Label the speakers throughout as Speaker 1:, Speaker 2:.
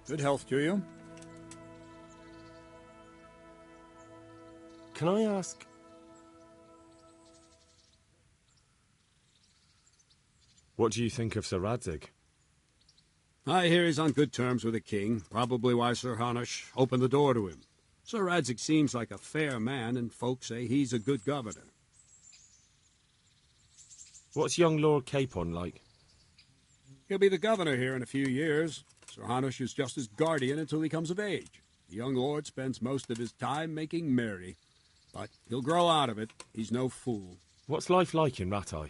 Speaker 1: Good health to you.
Speaker 2: Can I ask... What do you think of Sir Radzig?
Speaker 1: I hear he's on good terms with the king, probably why Sir Hanush opened the door to him. Sir Radzig seems like a fair man, and folks say he's a good governor.
Speaker 2: What's young Lord Capon like?
Speaker 1: He'll be the governor here in a few years. Sir Hanush is just his guardian until he comes of age. The young lord spends most of his time making merry. But he'll grow out of it. He's no fool.
Speaker 2: What's life like in Rattay?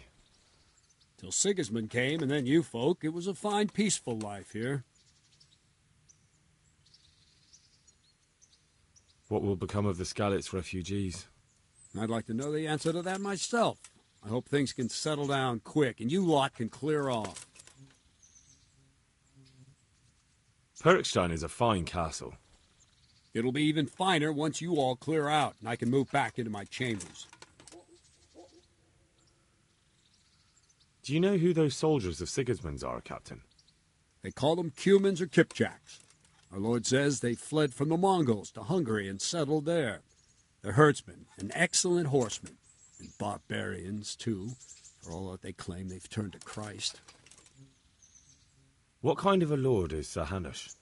Speaker 1: Till Sigismund came, and then you folk, it was a fine, peaceful life here.
Speaker 2: What will become of the Skalitz refugees?
Speaker 1: I'd like to know the answer to that myself. I hope things can settle down quick, and you lot can clear off.
Speaker 2: Perkstein is a fine castle.
Speaker 1: It'll be even finer once you all clear out, and I can move back into my chambers.
Speaker 2: Do you know who those soldiers of Sigismund's are, Captain?
Speaker 1: They call them Cumans or Kipchaks. Our lord says they fled from the Mongols to Hungary and settled there. They're herdsmen and excellent horsemen, and barbarians, too, for all that they claim they've turned to Christ.
Speaker 2: What kind of a lord is Sir Hanush?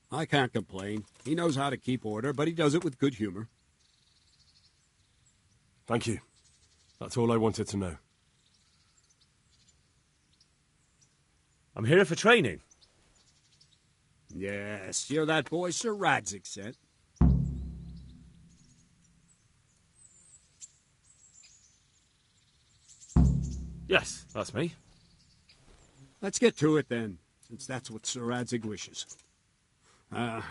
Speaker 1: I can't complain. He knows how to keep order, but he does it with good humor.
Speaker 3: Thank you. That's all I wanted to know.
Speaker 2: I'm here for training.
Speaker 1: Yes, you're that boy Sir Radzig sent.
Speaker 2: Yes, that's me.
Speaker 1: Let's get to it then, since that's what Sir Radzig wishes. And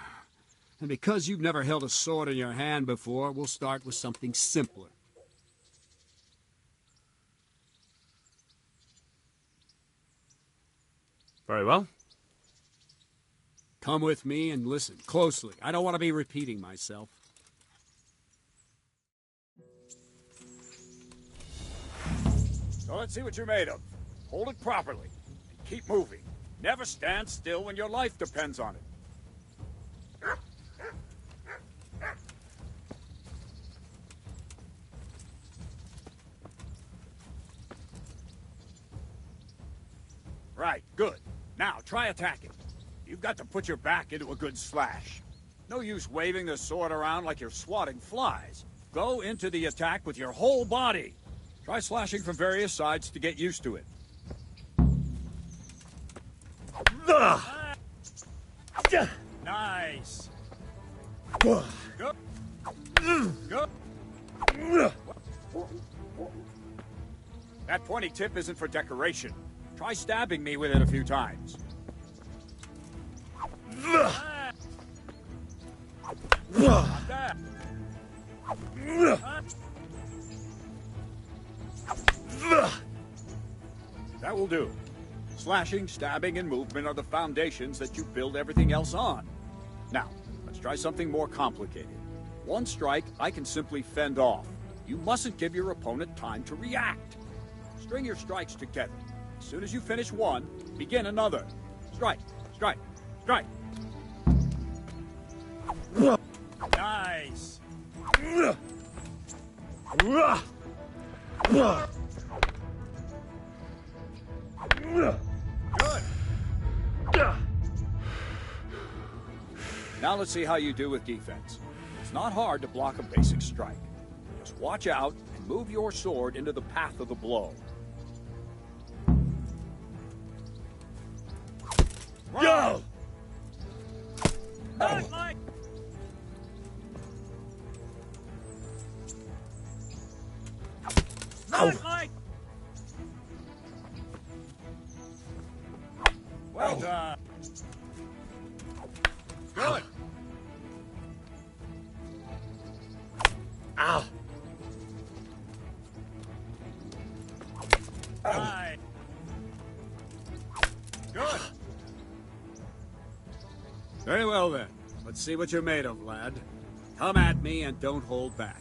Speaker 1: because you've never held a sword in your hand before, we'll start with something simpler.
Speaker 2: Very well.
Speaker 1: Come with me and listen closely. I don't want to be repeating myself.
Speaker 4: So let's see what you're made of. Hold it properly. And keep moving. Never stand still when your life depends on it. Right, good. Now, try attacking. You've got to put your back into a good slash. No use waving the sword around like you're swatting flies. Go into the attack with your whole body. Try slashing from various sides to get used to it. Nice. Good. Good. That pointy tip isn't for decoration. Try stabbing me with it a few times. Not that. That will do. Slashing, stabbing, and movement are the foundations that you build everything else on. Now, let's try something more complicated. One strike, I can simply fend off. You mustn't give your opponent time to react. String your strikes together. As soon as you finish one, begin another. Strike, strike, strike. Nice. Good. Now let's see how you do with defense. It's not hard to block a basic strike. Just watch out and move your sword into the path of the blow. Go! Not like... Not like... Well done. Good.
Speaker 2: Ow!
Speaker 4: Right. Good.
Speaker 1: Very well then. Let's see what you're made of, lad. Come at me and don't hold back.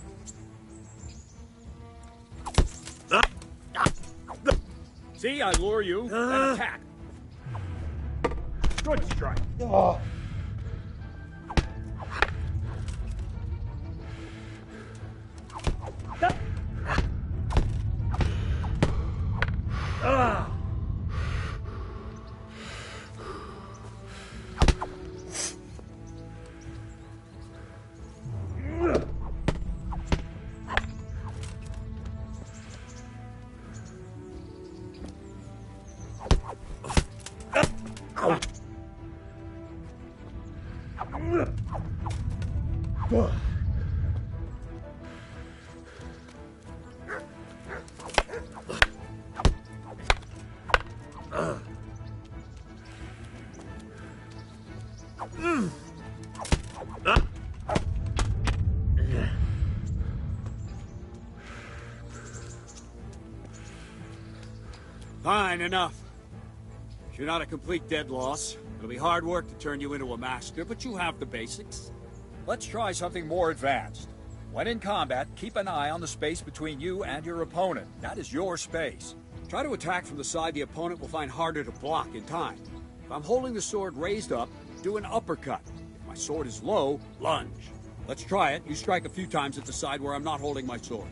Speaker 4: See, I lure you, and attack. Good strike. Fine, enough. You're not a complete dead loss. It'll be hard work to turn you into a master, but you have the basics. Let's try something more advanced. When in combat, keep an eye on the space between you and your opponent. That is your space. Try to attack from the side the opponent will find harder to block in time. If I'm holding the sword raised up, do an uppercut. If my sword is low, lunge. Let's try it. You strike a few times at the side where I'm not holding my sword.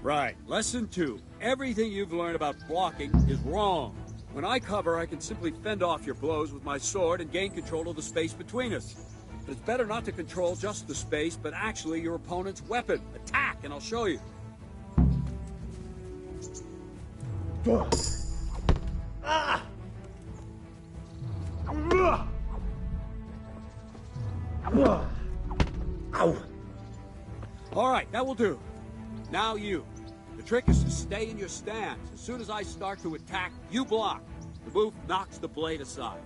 Speaker 4: Right. Lesson 2. Everything you've learned about blocking is wrong. When I cover, I can simply fend off your blows with my sword and gain control of the space between us. But it's better not to control just the space, but actually your opponent's weapon. Attack, and I'll show you. All right, that will do. Now you. The trick is to stay in your stance. As soon as I start to attack, you block. The move knocks the blade aside.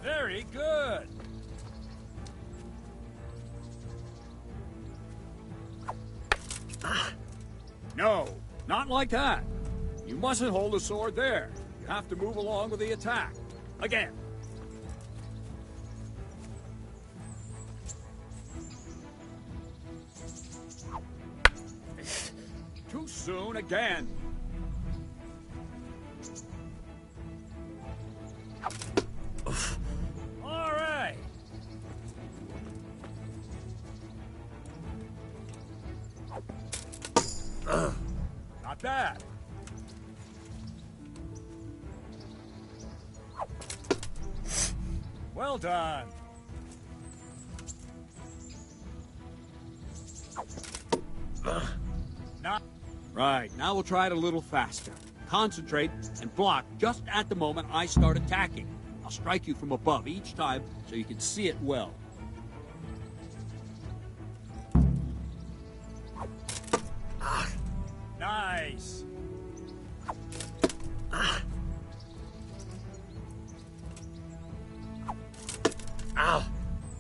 Speaker 4: Very good. No, not like that. You mustn't hold the sword there. You have to move along with the attack. Again. Too soon again. All right. Not bad. Well done. Not right. Now we'll try it a little faster. Concentrate and block just at the moment I start attacking. I'll strike you from above each time so you can see it well. Nice.
Speaker 3: Ow!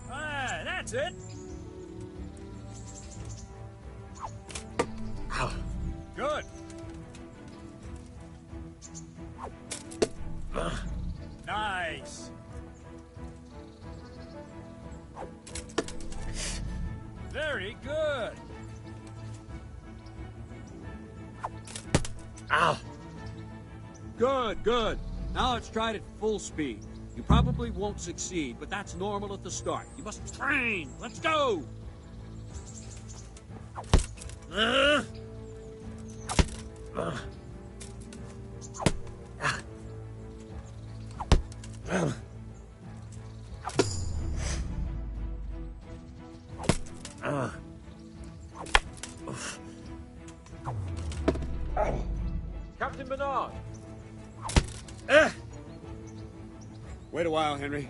Speaker 4: Ah, that's it.
Speaker 3: Ow!
Speaker 4: Good. Nice. Very good.
Speaker 3: Ow!
Speaker 4: Good, good. Now let's try it at full speed. You probably won't succeed, but that's normal at the start. You must train. Let's go.
Speaker 2: Captain Bernard!
Speaker 4: Wait a while, Henry.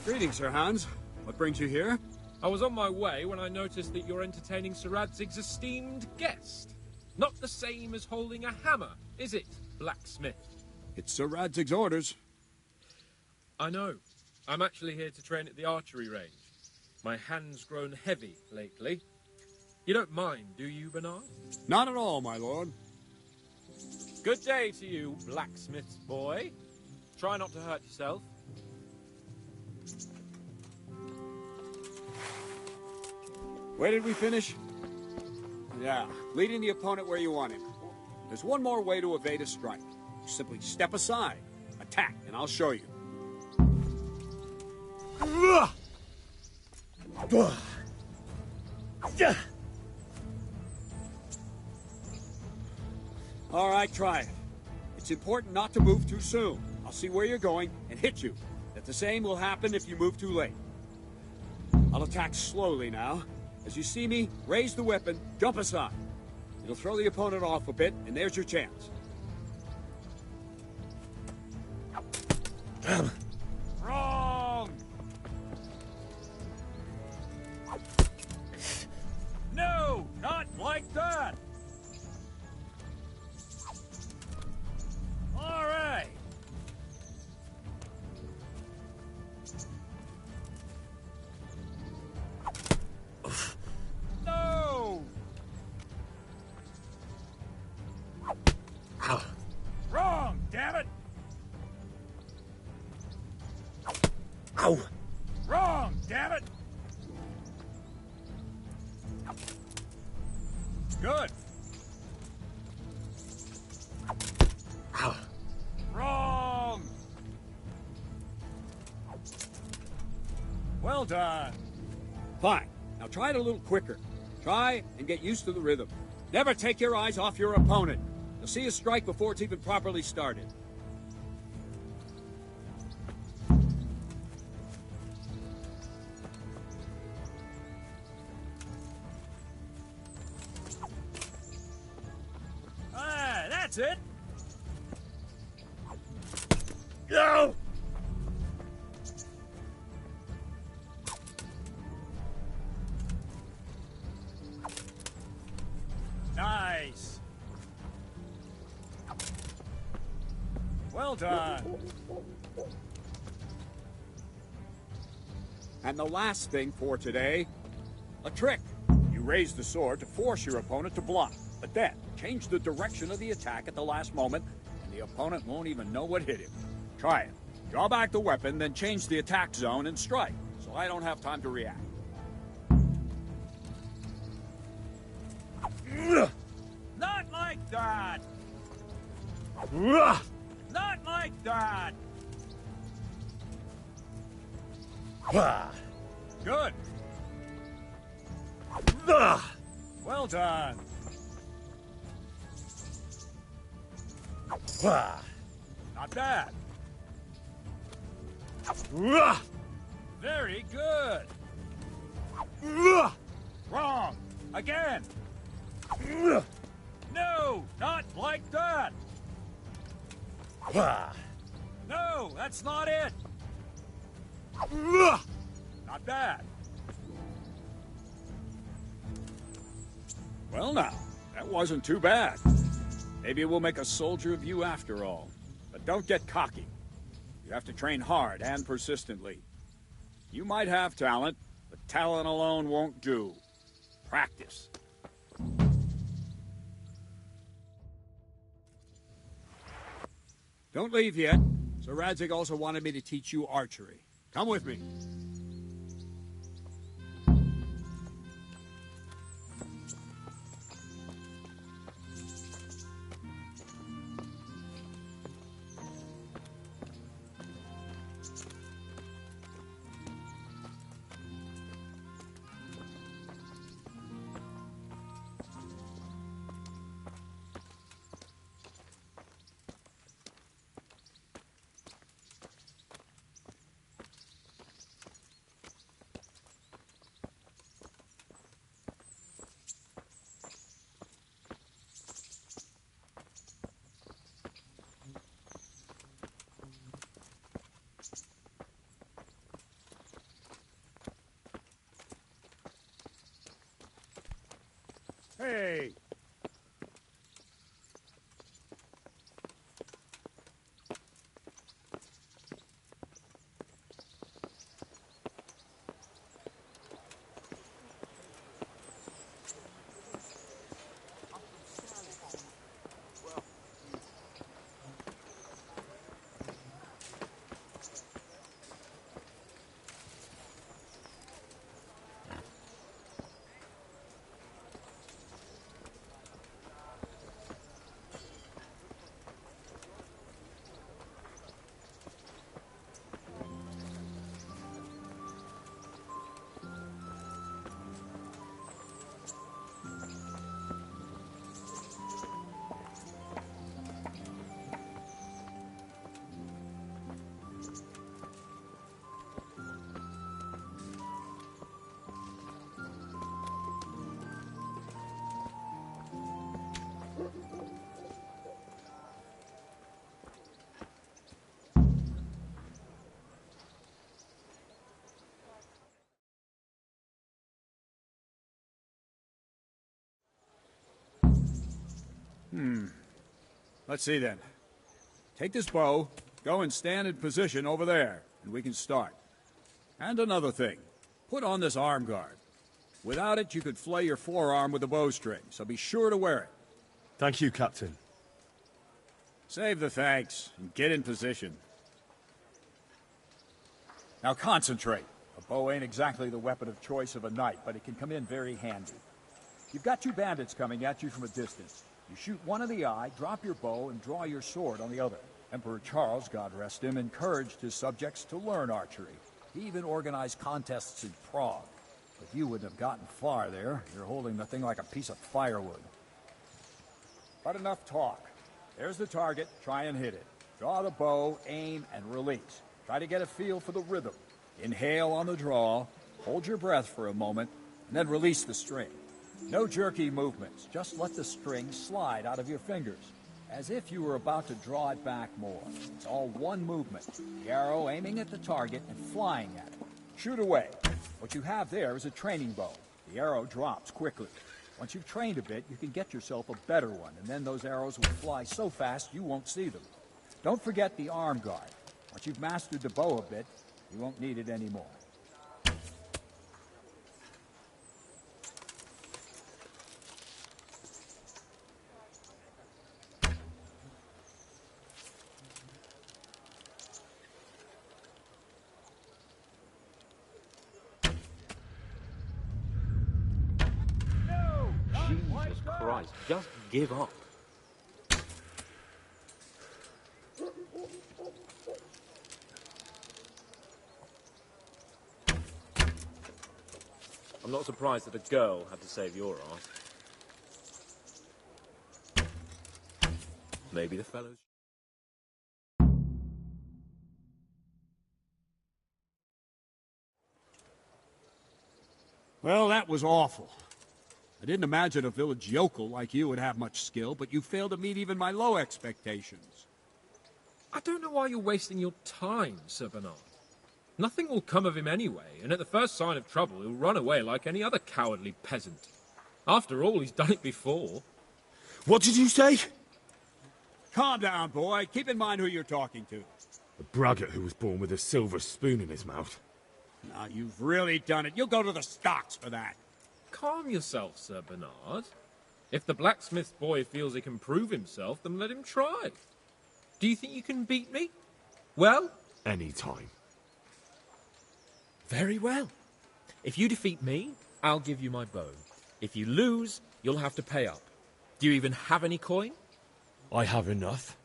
Speaker 4: Greetings, Sir Hans. What brings you here?
Speaker 5: I was on my way when I noticed that you're entertaining Sir Radzig's esteemed guest. Not the same as holding a hammer, is it, blacksmith?
Speaker 4: It's Sir Radzig's orders.
Speaker 5: I know. I'm actually here to train at the archery range. My hand's grown heavy lately. You don't mind, do you, Bernard?
Speaker 4: Not at all, my lord.
Speaker 5: Good day to you, blacksmith's boy. Try not to hurt yourself.
Speaker 4: Where did we finish? Yeah, leading the opponent where you want him. There's one more way to evade a strike. You simply step aside, attack, and I'll show you. All right, try it. It's important not to move too soon. I'll see where you're going and hit you. That the same will happen if you move too late. I'll attack slowly now. As you see me, raise the weapon, jump aside. It'll throw the opponent off a bit, and there's your chance. Wrong! No, not like that! All right. No! Wrong, damn it!
Speaker 3: Ow!
Speaker 4: Wrong, damn it! Good.
Speaker 3: Ow!
Speaker 4: Wrong! Well done. Fine. Now try it a little quicker. Try and get used to the rhythm. Never take your eyes off your opponent. You'll see a strike before it's even properly started. Ah, that's it.
Speaker 3: No!
Speaker 4: Nice. Well done. And the last thing for today, a trick. You raise the sword to force your opponent to block, but then change the direction of the attack at the last moment, and the opponent won't even know what hit him. Try it. Draw back the weapon, then change the attack zone and strike, so I don't have time to react. Not like that! Not like that! Good. Well done. Not bad. Very good. Wrong. Again. No, not like that. No, that's not it. Not bad. Well now, that wasn't too bad. Maybe we'll make a soldier of you after all. But don't get cocky. You have to train hard and persistently. You might have talent, but talent alone won't do. Practice. Don't leave yet. Sir Radzig also wanted me to teach you archery. Come with me. Hey! Let's see then. Take this bow, go and stand in position over there, and we can start. And another thing, put on this arm guard. Without it, you could flay your forearm with a bowstring, so be sure to wear it.
Speaker 2: Thank you, Captain.
Speaker 4: Save the thanks, and get in position. Now concentrate. A bow ain't exactly the weapon of choice of a knight, but it can come in very handy. You've got two bandits coming at you from a distance. You shoot one in the eye, drop your bow, and draw your sword on the other. Emperor Charles, God rest him, encouraged his subjects to learn archery. He even organized contests in Prague. But you wouldn't have gotten far there. You're holding the thing like a piece of firewood. But enough talk. There's the target. Try and hit it. Draw the bow, aim, and release. Try to get a feel for the rhythm. Inhale on the draw, hold your breath for a moment, and then release the string. No jerky movements. Just let the string slide out of your fingers, as if you were about to draw it back more. It's all one movement. The arrow aiming at the target and flying at it. Shoot away. What you have there is a training bow. The arrow drops quickly. Once you've trained a bit, you can get yourself a better one, and then those arrows will fly so fast you won't see them. Don't forget the arm guard. Once you've mastered the bow a bit, you won't need it anymore.
Speaker 6: Jesus Christ, just give up. I'm not surprised that a girl had to save your ass. Maybe the fellows...
Speaker 1: Well, that was awful. I didn't imagine a village yokel like you would have much skill, but you failed to meet even my low expectations.
Speaker 5: I don't know why you're wasting your time, Sir Bernard. Nothing will come of him anyway, and at the first sign of trouble he'll run away like any other cowardly peasant. After all, he's done it before.
Speaker 2: What did you say?
Speaker 1: Calm down, boy. Keep in mind who you're talking to.
Speaker 2: A braggart who was born with a silver spoon in his mouth.
Speaker 1: Now, you've really done it. You'll go to the stocks for that.
Speaker 5: Calm yourself, Sir Bernard. If the blacksmith boy feels he can prove himself, then let him try. Do you think you can beat me? Well?
Speaker 2: Any time.
Speaker 5: Very well. If you defeat me, I'll give you my bow. If you lose, you'll have to pay up. Do you even have any coin?
Speaker 2: I have enough.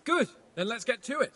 Speaker 5: Good. Then let's get to it.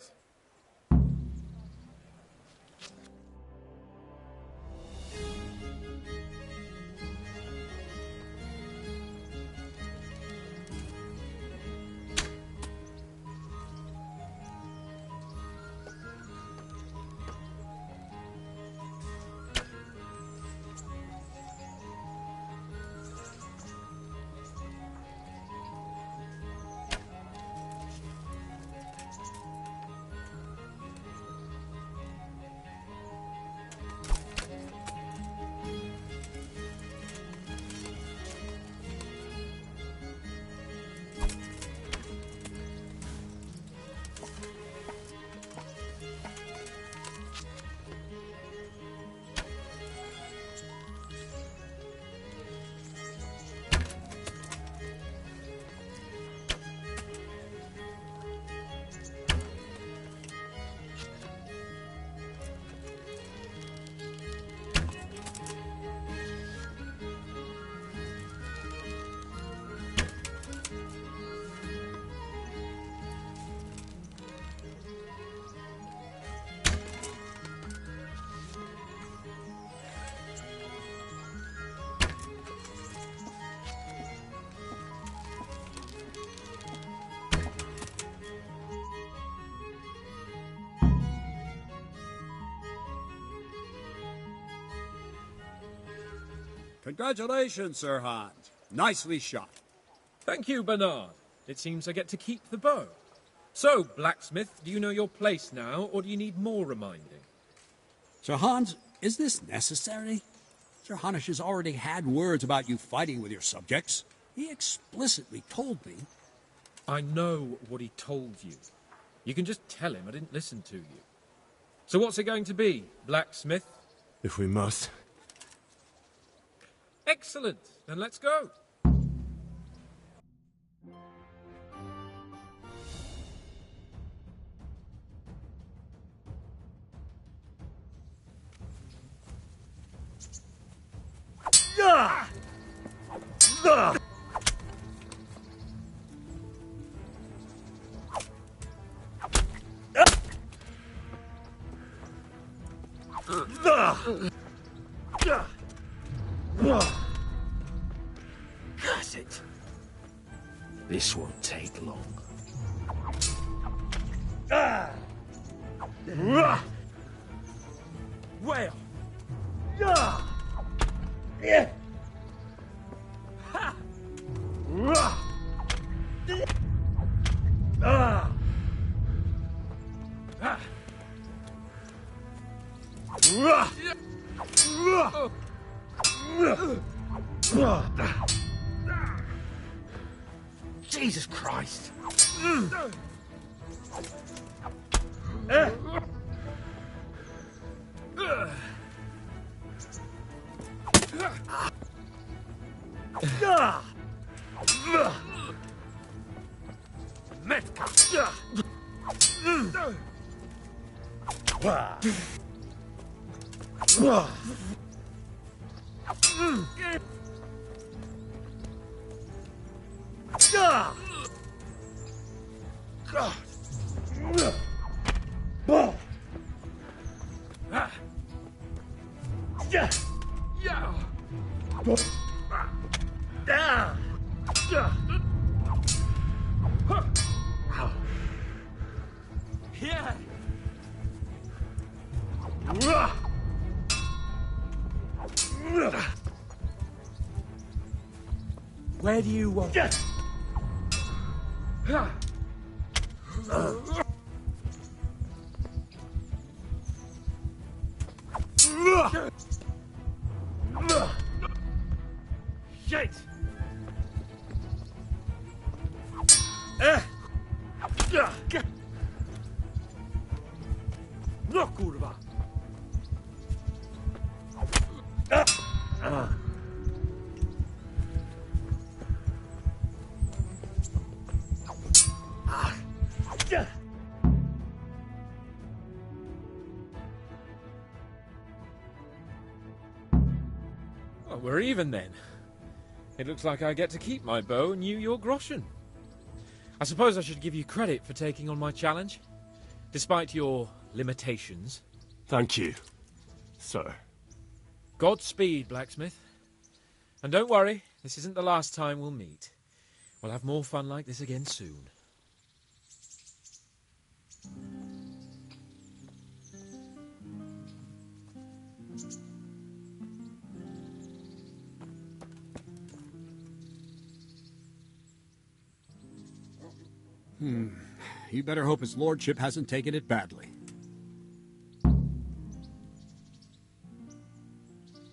Speaker 1: Congratulations, Sir Hans. Nicely shot.
Speaker 5: Thank you, Bernard. It seems I get to keep the bow. So, blacksmith, do you know your place now, or do you need more reminding?
Speaker 1: Sir Hans, is this necessary? Sir Hanush has already had words about you fighting with your subjects. He explicitly told me.
Speaker 5: I know what he told you. You can just tell him I didn't listen to you. So what's it going to be, blacksmith?
Speaker 2: If we must.
Speaker 5: Excellent. Then let's go.
Speaker 3: Curse it. This won't take long.
Speaker 5: Well,
Speaker 3: Jesus Christ.
Speaker 5: where do you want?
Speaker 3: Shit! No, kurwa!
Speaker 5: Well, we're even then. It looks like I get to keep my bow and you your groschen. I suppose I should give you credit for taking on my challenge, despite your limitations.
Speaker 2: Thank you, sir.
Speaker 5: Godspeed, blacksmith. And don't worry, this isn't the last time we'll meet. We'll have more fun like this again soon.
Speaker 1: You better hope his lordship hasn't taken it badly.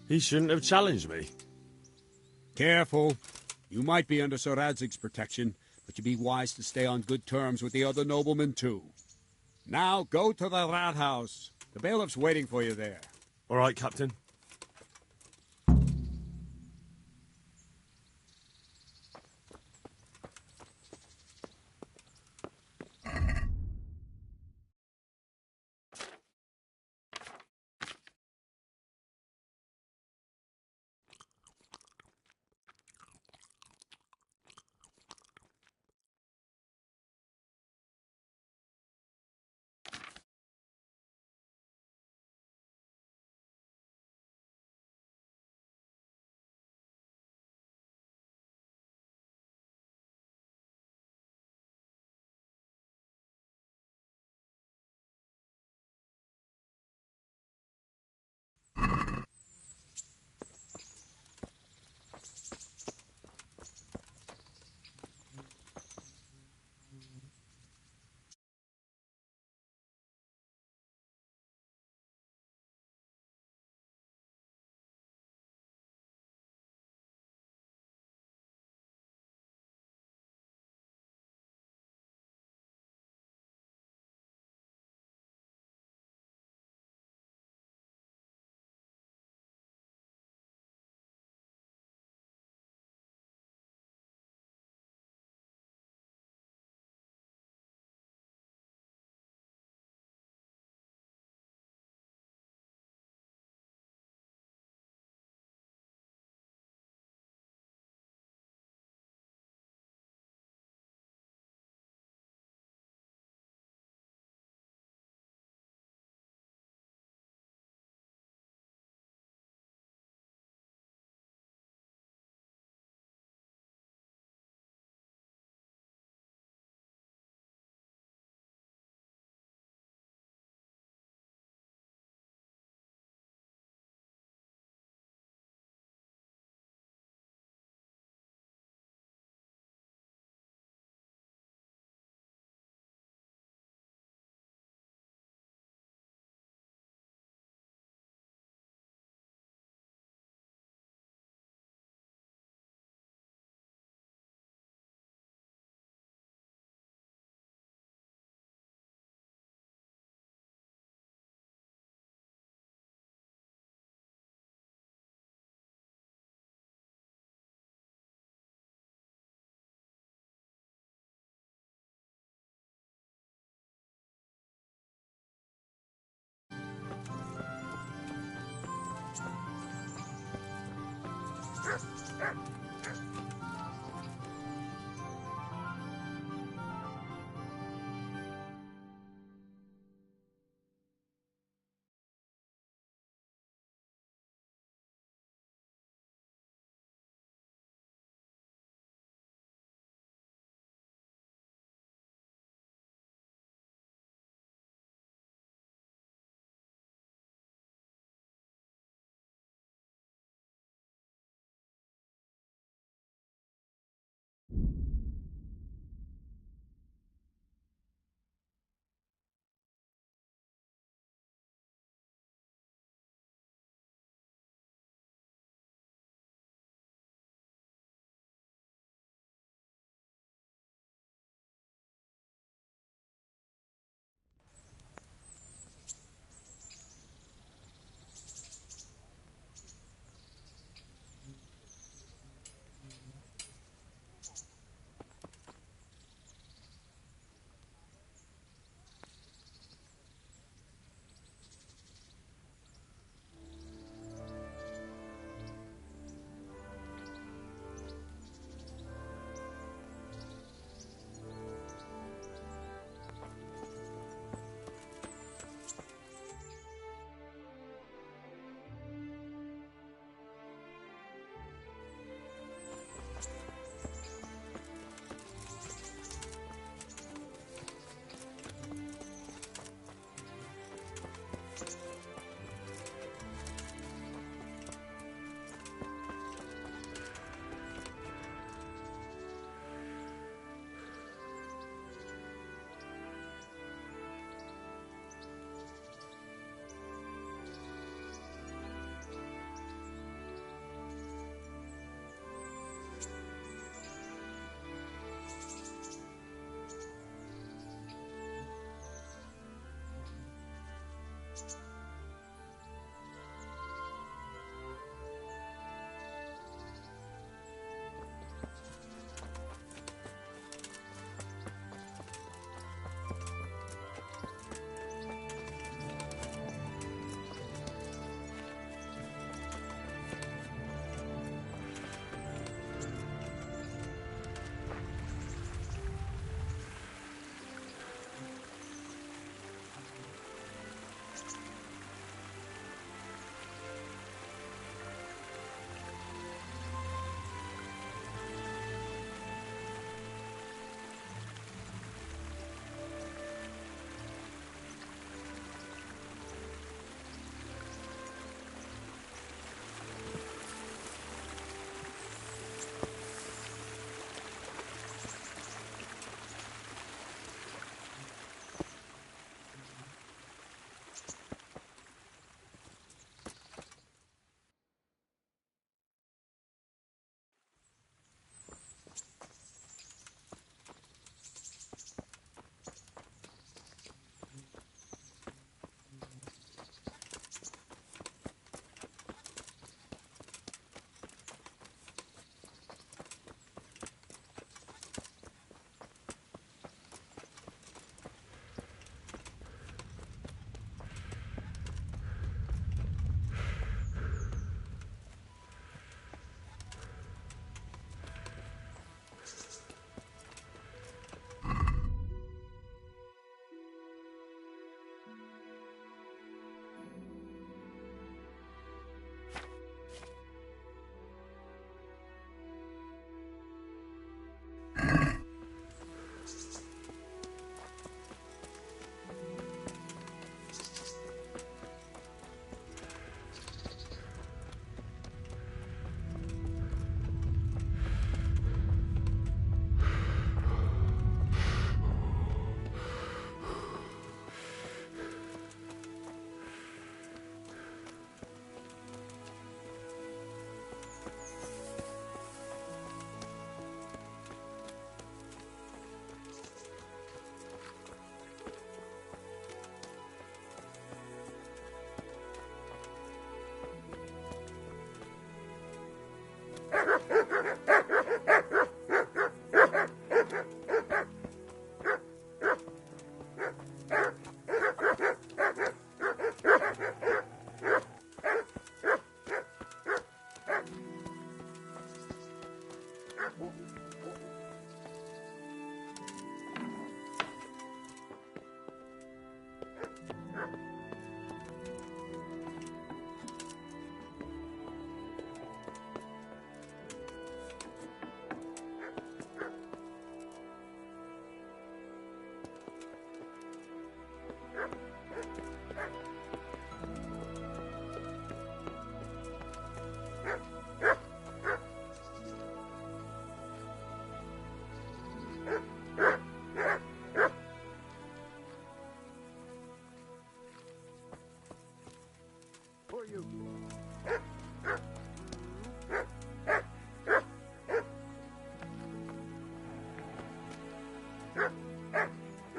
Speaker 2: He shouldn't have challenged me.
Speaker 1: Careful. You might be under Sir Radzig's protection, but you'd be wise to stay on good terms with the other noblemen, too. Now, go to the rat house. The bailiff's waiting for you there.
Speaker 2: All right, Captain.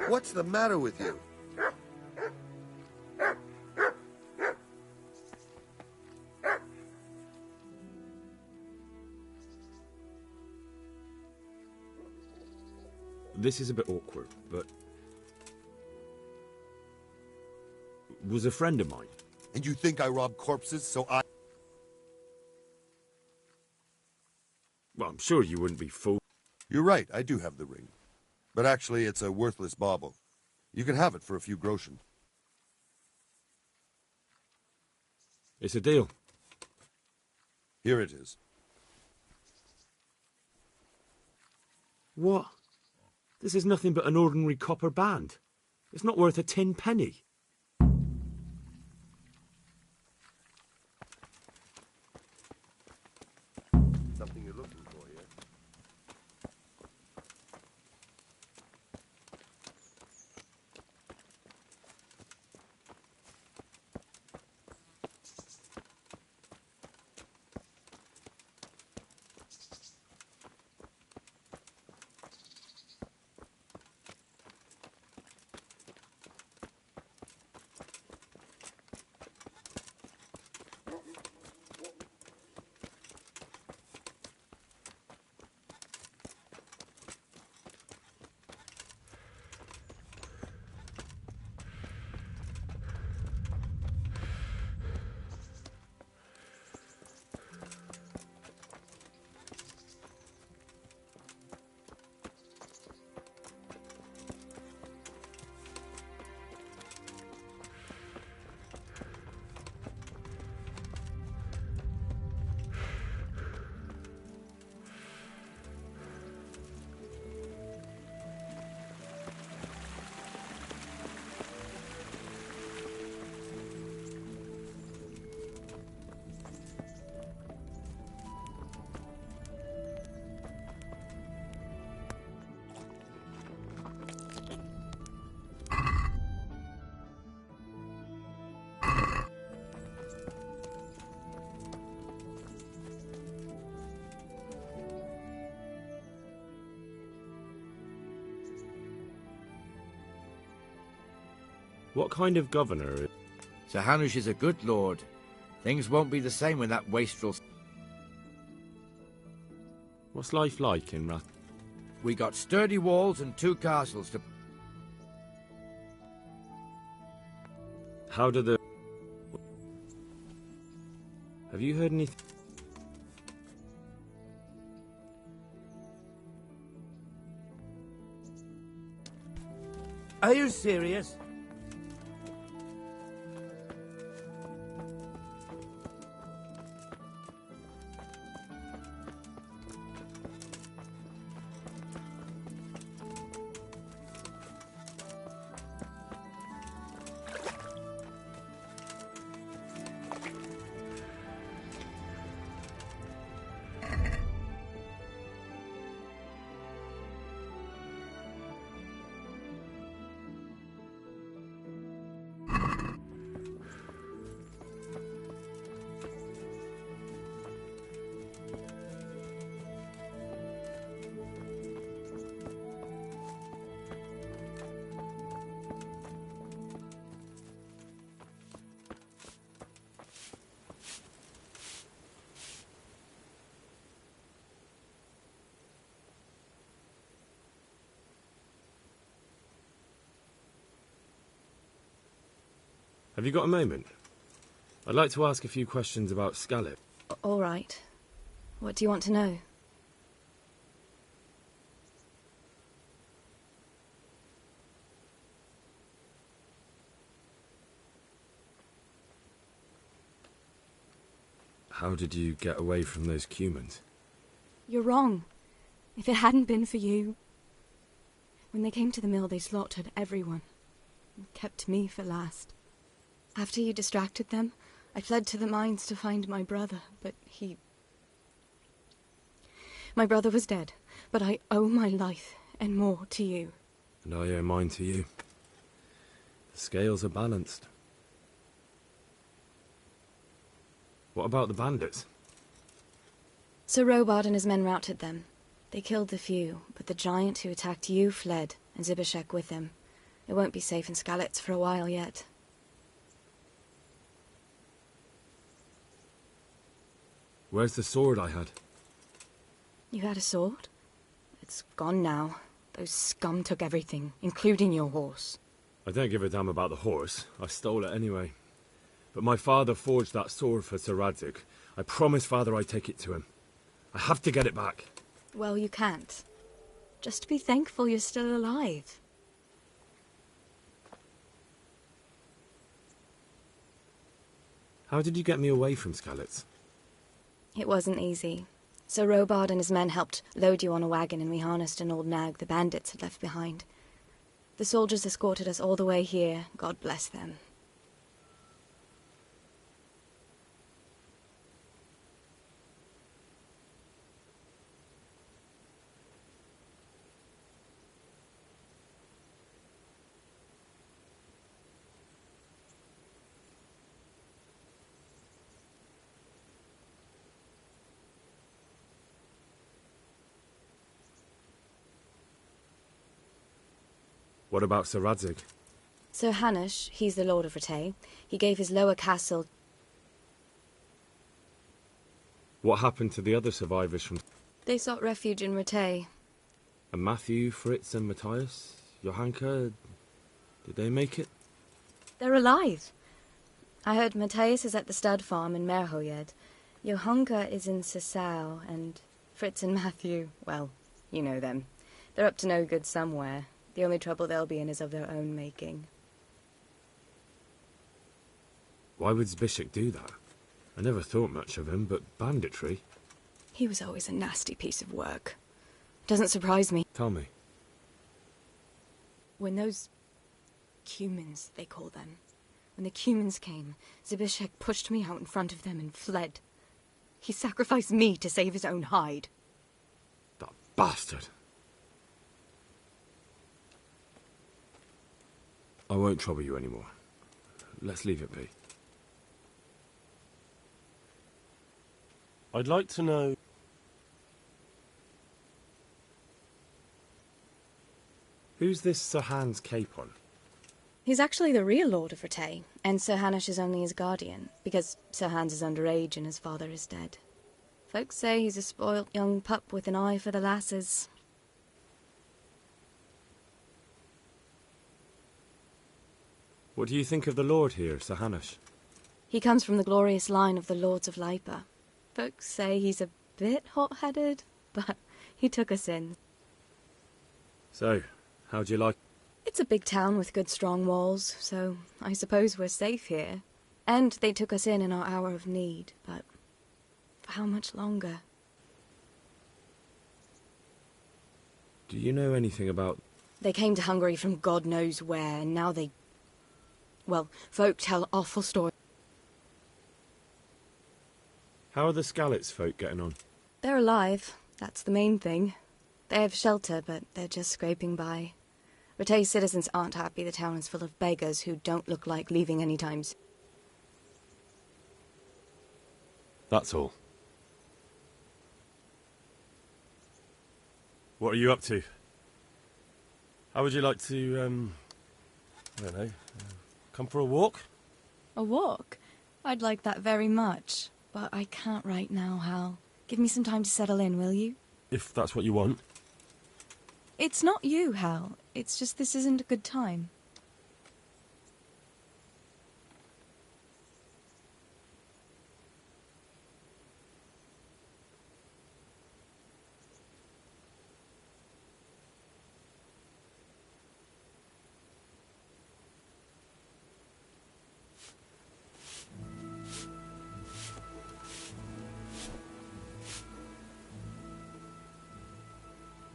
Speaker 7: What's the matter with you?
Speaker 3: This is a bit awkward, but... was a friend of mine.
Speaker 7: And you think I rob corpses, so I...
Speaker 3: Well, I'm sure you wouldn't be fooled.
Speaker 7: You're right, I do have the ring. But actually, it's a worthless bauble. You can have it for a few groschen.
Speaker 3: It's a deal.
Speaker 7: Here it is.
Speaker 3: What? This is nothing but an ordinary copper band. It's not worth a 10 penny.
Speaker 7: Something you're looking for here.
Speaker 3: What kind of governor?
Speaker 8: Sir Hanush is a good lord. Things won't be the same when that wastrel...
Speaker 3: What's life like in Rath?
Speaker 8: We got sturdy walls and 2 castles to...
Speaker 3: How do the... Have you heard anything?
Speaker 8: Are you serious?
Speaker 3: Have you got a moment? I'd like to ask a few questions about Scallop.
Speaker 9: All right. What do you want to know?
Speaker 2: How did you get away from those Cumans?
Speaker 9: You're wrong. If it hadn't been for you... When they came to the mill, they slaughtered everyone. And kept me for last. After you distracted them, I fled to the mines to find my brother, but he... My brother was dead, but I owe my life and more to you.
Speaker 2: And I owe mine to you. The scales are balanced. What about the bandits?
Speaker 9: Sir Robard and his men routed them. They killed the few, but the giant who attacked you fled, and Zibishek with him. It won't be safe in Skalitz for a while yet.
Speaker 2: Where's the sword I had?
Speaker 9: You had a sword? It's gone now. Those scum took everything, including your horse.
Speaker 2: I don't give a damn about the horse. I stole it anyway. But my father forged that sword for Sir Radzig. I promised father I'd take it to him. I have to get it back.
Speaker 9: Well, you can't. Just be thankful you're still alive.
Speaker 2: How did you get me away from Skalitz?
Speaker 9: It wasn't easy. Sir Robard and his men helped load you on a wagon, and we harnessed an old nag the bandits had left behind. The soldiers escorted us all the way here. God bless them.
Speaker 2: What about Sir Radzig?
Speaker 9: Sir Hanush, he's the Lord of Rattay. He gave his lower castle...
Speaker 2: What happened to the other survivors from...
Speaker 9: They sought refuge in Rattay.
Speaker 2: And Matthew, Fritz and Matthias? Johanka? Did they make it?
Speaker 9: They're alive. I heard Matthias is at the stud farm in Merhoyed. Johanka is in Sasau, and Fritz and Matthew, well, you know them. They're up to no good somewhere. The only trouble they'll be in is of their own making.
Speaker 2: Why would Zbyszek do that? I never thought much of him, but banditry?
Speaker 9: He was always a nasty piece of work. Doesn't surprise me.
Speaker 2: Tell me.
Speaker 9: When those... Cumans, they call them. When the Cumans came, Zbyszek pushed me out in front of them and fled. He sacrificed me to save his own hide.
Speaker 2: That bastard! I won't trouble you anymore. Let's leave it be.
Speaker 10: I'd like to know...
Speaker 2: Who's this Sir Hans Capon?
Speaker 9: He's actually the real Lord of Rattay, and Sir Hanush is only his guardian, because Sir Hans is underage and his father is dead. Folks say he's a spoilt young pup with an eye for the lasses.
Speaker 2: What do you think of the Lord here, Sir Hanush?
Speaker 9: He comes from the glorious line of the Lords of Lipa. Folks say he's a bit hot-headed, but he took us in.
Speaker 2: So, how do you like...
Speaker 9: It's a big town with good strong walls, so I suppose we're safe here. And they took us in our hour of need, but for how much longer?
Speaker 2: Do you know anything about...
Speaker 9: They came to Hungary from God knows where, and now they... Well, folk tell awful stories.
Speaker 2: How are the Skalitz folk getting on?
Speaker 9: They're alive, that's the main thing. They have shelter, but they're just scraping by. Rattay citizens aren't happy the town is full of beggars who don't look like leaving anytime soon.
Speaker 2: That's all. What are you up to? How would you like to,
Speaker 10: I don't know, come for a walk?
Speaker 9: A walk? I'd like that very much. But I can't right now, Hal. Give me some time to settle in, will you?
Speaker 10: If that's what you want.
Speaker 9: It's not you, Hal. It's just this isn't a good time.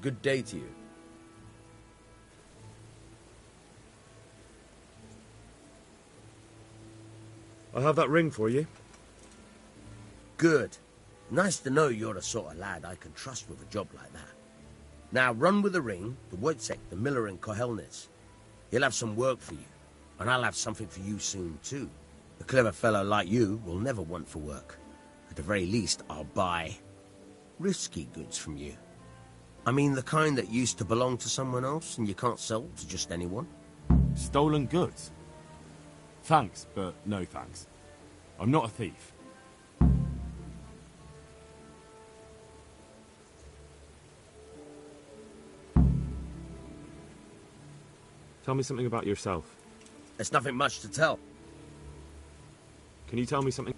Speaker 11: Good day to you.
Speaker 2: I have that ring for you.
Speaker 11: Good. Nice to know you're the sort of lad I can trust with a job like that. Now run with the ring to Wojciech, the miller in Kohelnitz. He'll have some work for you, and I'll have something for you soon too. A clever fellow like you will never want for work. At the very least, I'll buy risky goods from you. I mean the kind that used to belong to someone else and you can't sell to just anyone.
Speaker 3: Stolen goods? Thanks, but no thanks. I'm not a thief.
Speaker 2: Tell me something about yourself.
Speaker 11: There's nothing much to tell.
Speaker 2: Can you tell me something?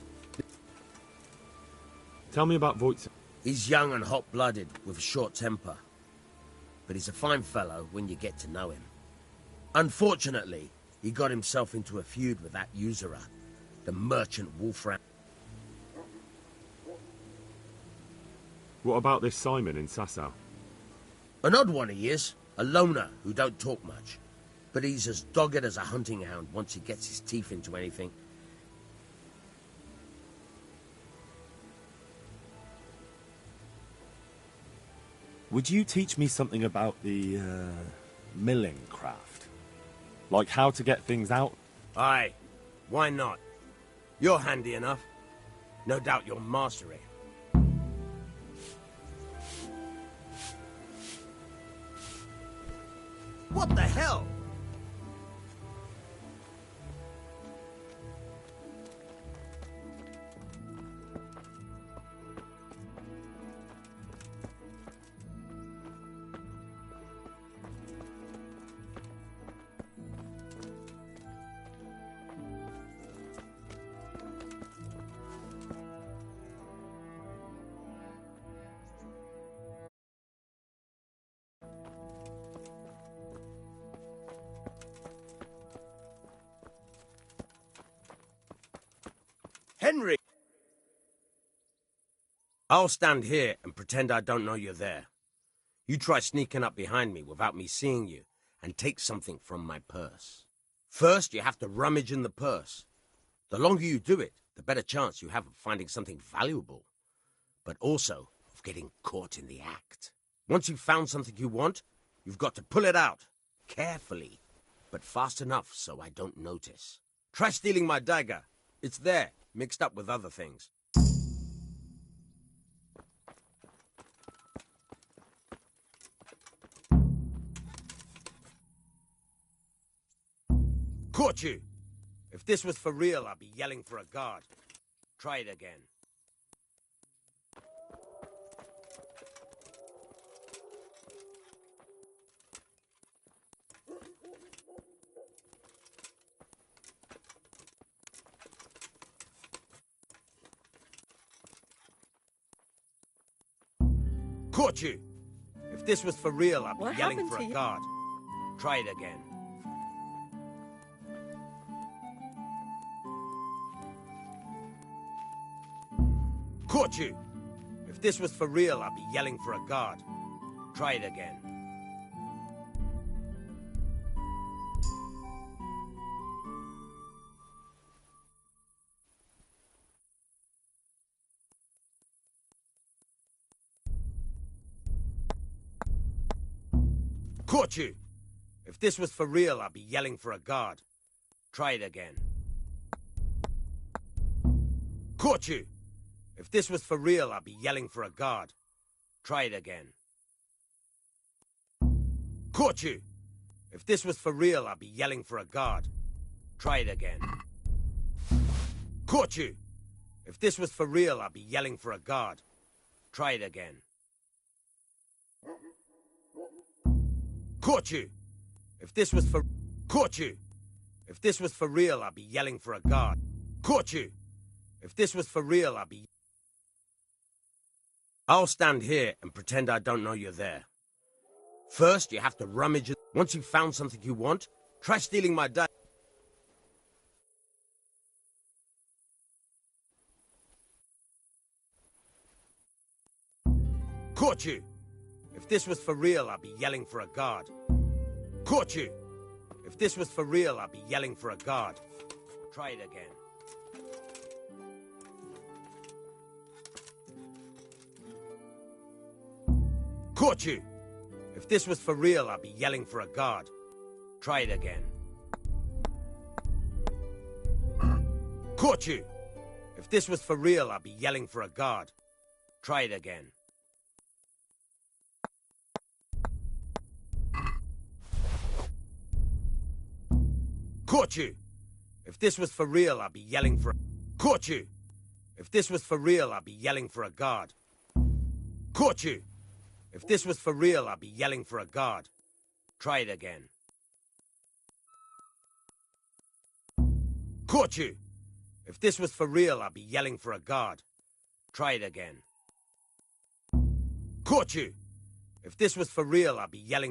Speaker 2: Tell me about Wojciech.
Speaker 11: He's young and hot-blooded, with a short temper. But he's a fine fellow when you get to know him. Unfortunately, he got himself into a feud with that usurer, the merchant Wolfram.
Speaker 2: What about this Simon in Sasau?
Speaker 11: An odd one he is, a loner who don't talk much. But he's as dogged as a hunting hound once he gets his teeth into anything.
Speaker 3: Would you teach me something about the, milling craft? Like how to get things out?
Speaker 11: Aye, why not? You're handy enough. No doubt you'll master it. What the hell? Henry! I'll stand here and pretend I don't know you're there. You try sneaking up behind me without me seeing you and take something from my purse. First, you have to rummage in the purse. The longer you do it, the better chance you have of finding something valuable, but also of getting caught in the act. Once you've found something you want, you've got to pull it out, carefully, but fast enough so I don't notice. Try stealing my dagger. It's there, mixed up with other things. Caught you! If this was for real, I'd be yelling for a guard. Try it again. Caught you! If this was for real, I'd be yelling for a guard. Try it again. Caught you! If this was for real, I'd be yelling for a guard. Try it again. Caught you! If this was for real, I'd be yelling for a guard. Try it again. Caught you! If this was for real, I'd be yelling for a guard. Try it again. Caught you! If this was for real, I'd be yelling for a guard. Try it again. Caught you! If this was for real, I'd be yelling for a guard. Try it again. Caught you! If this was for... Caught you! If this was for real, I'd be yelling for a guard. Caught you! If this was for real, I'd be... I'll stand here and pretend I don't know you're there. First, you have to rummage it. Once you've found something you want, try stealing my dagger. Caught you! If this was for real, I'd be yelling for a guard. Caught you! If this was for real, I'd be yelling for a guard. Try it again. Caught you! If this was for real, I'd be yelling for a guard. Try it again. Caught you! If this was for real, I'd be yelling for a guard. Try it again. Caught you! If this was for real, I'd be yelling for a... Caught you! If this was for real, I'd be yelling for a guard. Caught you! If this was for real, I'd be yelling for a guard. Try it again. Caught you! If this was for real, I'd be yelling for a guard. Try it again. Caught you! If this was for real, I'd be yelling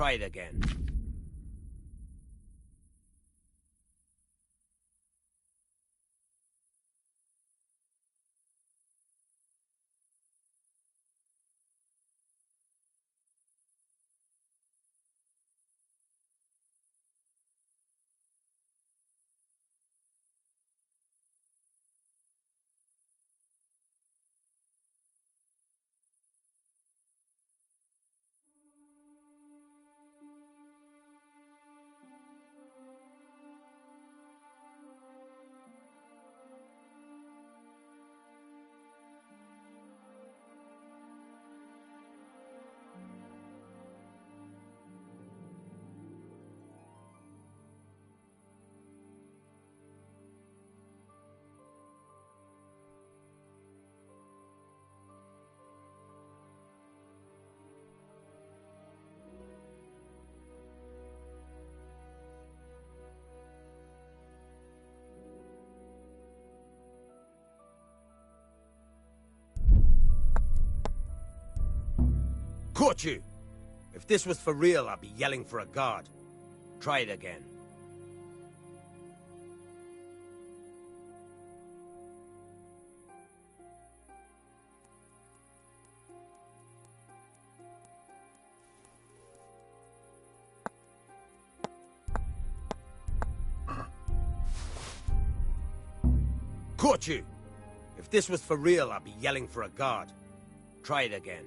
Speaker 11: for a guard. Try it again. Caught you! If this was for real, I'd be yelling for a guard. Try it again. Caught you! If this was for real, I'd be yelling for a guard. Try it again.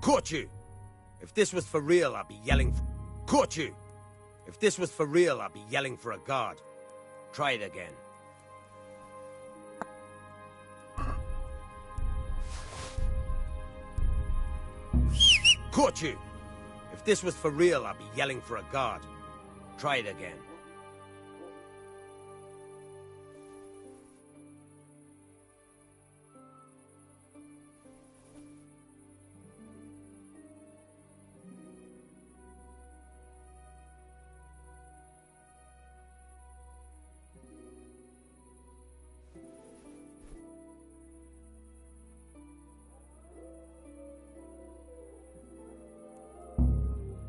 Speaker 11: Caught you! If this was for real, I'd be yelling for... Caught you! If this was for real, I'd be yelling for a guard. Try it again. Caught you! If this was for real, I'd be yelling for a guard. Try it again.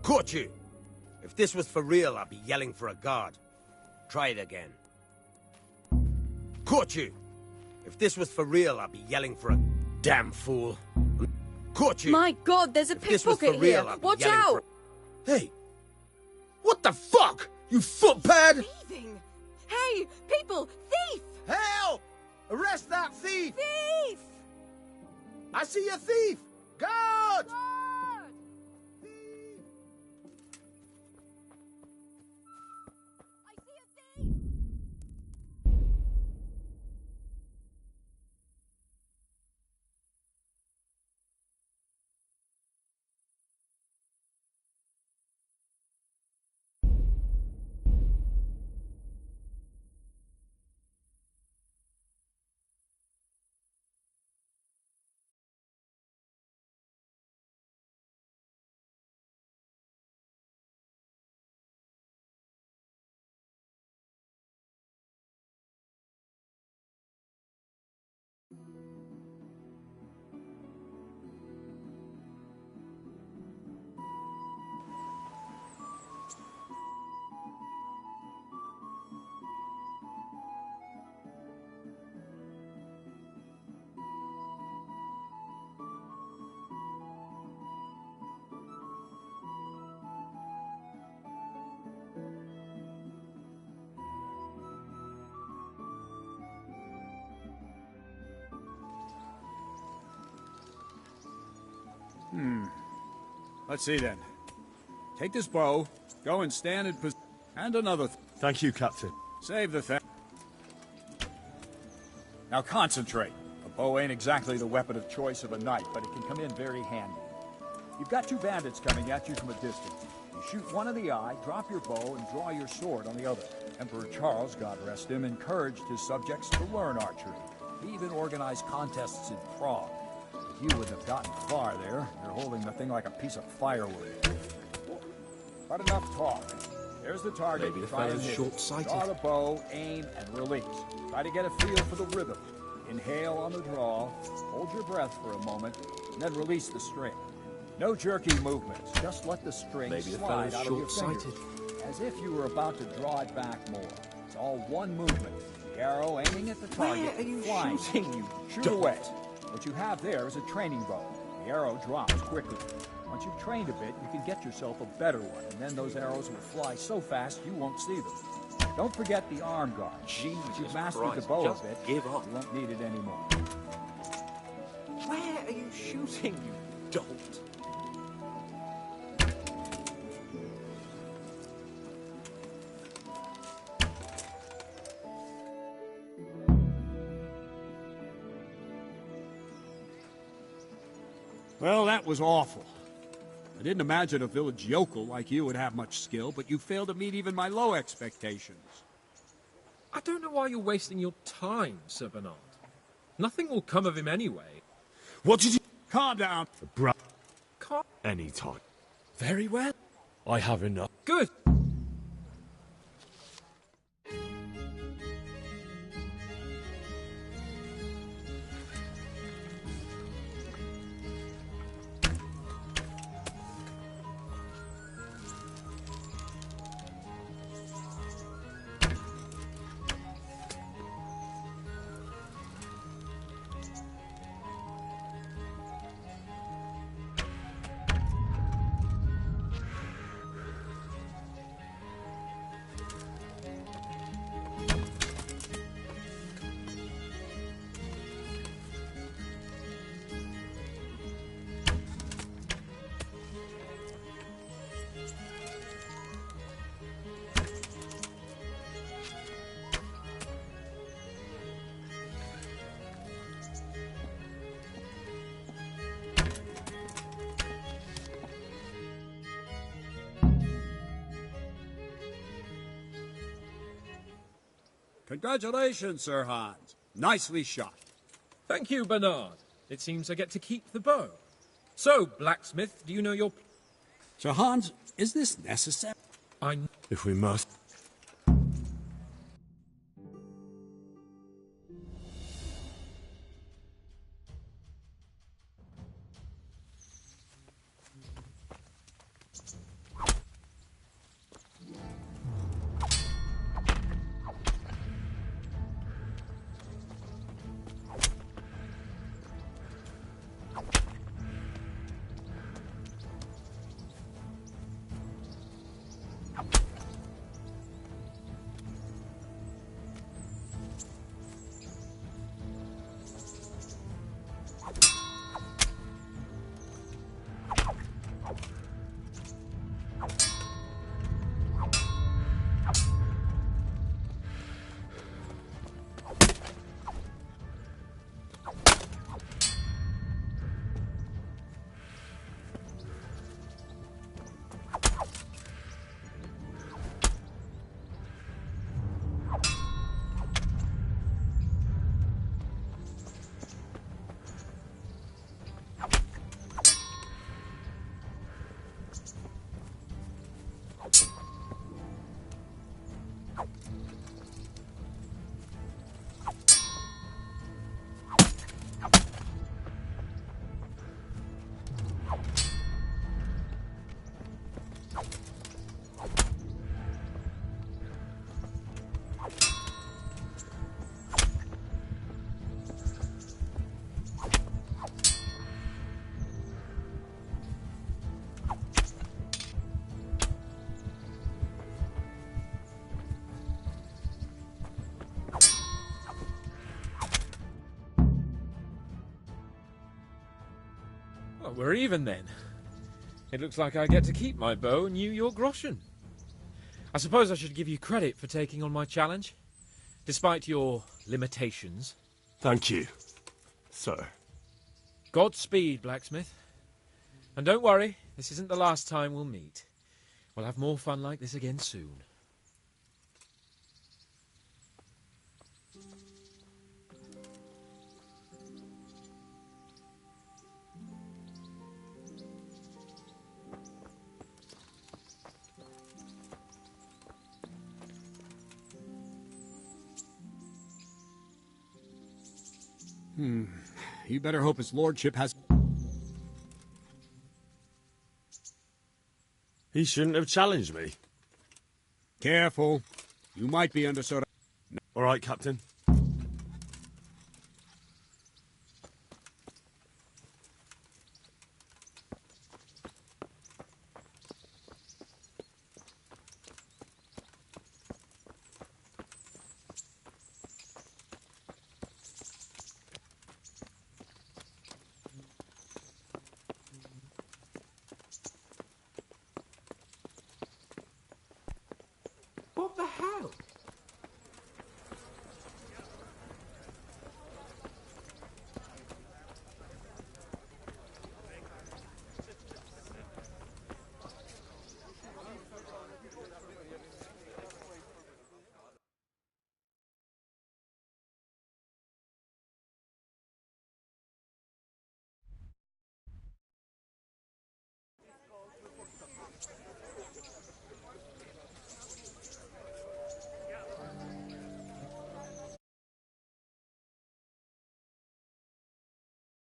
Speaker 11: Caught you! If this was for real, I'd be yelling for a guard. Try it again. Caught you! If this was for real, I'd be yelling for a... Damn fool! Caught you!
Speaker 9: My God, there's a pickpocket here! Watch out!
Speaker 11: Hey! What the fuck? You footpad!
Speaker 9: Thieving! Hey, people! Thief!
Speaker 11: Help! Arrest that thief!
Speaker 9: Thief!
Speaker 11: I see a thief! Guard!
Speaker 4: Let's see then. Take this bow, go and stand in position. And another
Speaker 10: Thank you, Captain.
Speaker 4: Save the thing. Now concentrate. A bow ain't exactly the weapon of choice of a knight, but it can come in very handy. You've got two bandits coming at you from a distance. You shoot one in the eye, drop your bow, and draw your sword on the other. Emperor Charles, God rest him, encouraged his subjects to learn archery. He even organized contests in Prague. If you wouldn't have gotten far there, you're holding the thing like a piece of firewood. But enough talk. There's the target.
Speaker 5: Maybe the
Speaker 4: Try and
Speaker 5: fellow's
Speaker 4: hit it.
Speaker 5: short-sighted.
Speaker 4: Draw the bow, aim, and release. Try to get a feel for the rhythm. Inhale on the draw, hold your breath for a moment, and then release the string. No jerky movements. Just let the string
Speaker 5: Maybe the
Speaker 4: slide
Speaker 5: fellow's
Speaker 4: out of your fingers,
Speaker 5: short-sighted.
Speaker 4: as if you were about to draw it back more. It's all one movement. The arrow aiming at the target.
Speaker 5: Where are you
Speaker 4: flying.
Speaker 5: shooting, you
Speaker 4: Shoot
Speaker 5: dolt?
Speaker 4: away. What you have there is a training bow. The arrow drops quickly. Once you've trained a bit, you can get yourself a better one, and then those arrows will fly so fast you won't see them. Don't forget the arm guard. If you've mastered the
Speaker 6: Christ,
Speaker 4: bow
Speaker 6: just
Speaker 4: a bit,
Speaker 6: give up.
Speaker 4: you won't need it anymore.
Speaker 5: Where are you shooting, you dolt?
Speaker 1: Well, that was awful. I didn't imagine a village yokel like you would have much skill, but you failed to meet even my low expectations.
Speaker 5: I don't know why you're wasting your time, Sir Bernard. Nothing will come of him anyway.
Speaker 2: What did you...
Speaker 1: Calm down.
Speaker 5: Can't...
Speaker 2: Any time.
Speaker 5: Very well.
Speaker 2: I have enough.
Speaker 5: Good.
Speaker 1: Congratulations, Sir Hans. Nicely shot.
Speaker 5: Thank you, Bernard. It seems I get to keep the bow. So, blacksmith, do you know your...
Speaker 1: Sir Hans, is this necessary?
Speaker 2: If we must.
Speaker 5: we're even then. It looks like I get to keep my bow and you your groschen. I suppose I should give you credit for taking on my challenge, despite your limitations.
Speaker 10: Thank you, sir.
Speaker 5: Godspeed, blacksmith. And don't worry, this isn't the last time we'll meet. We'll have more fun like this again soon.
Speaker 1: You better hope his lordship has...
Speaker 3: He shouldn't have challenged me.
Speaker 1: Careful. You might be under sort of...
Speaker 3: All right, Captain.
Speaker 5: What the hell?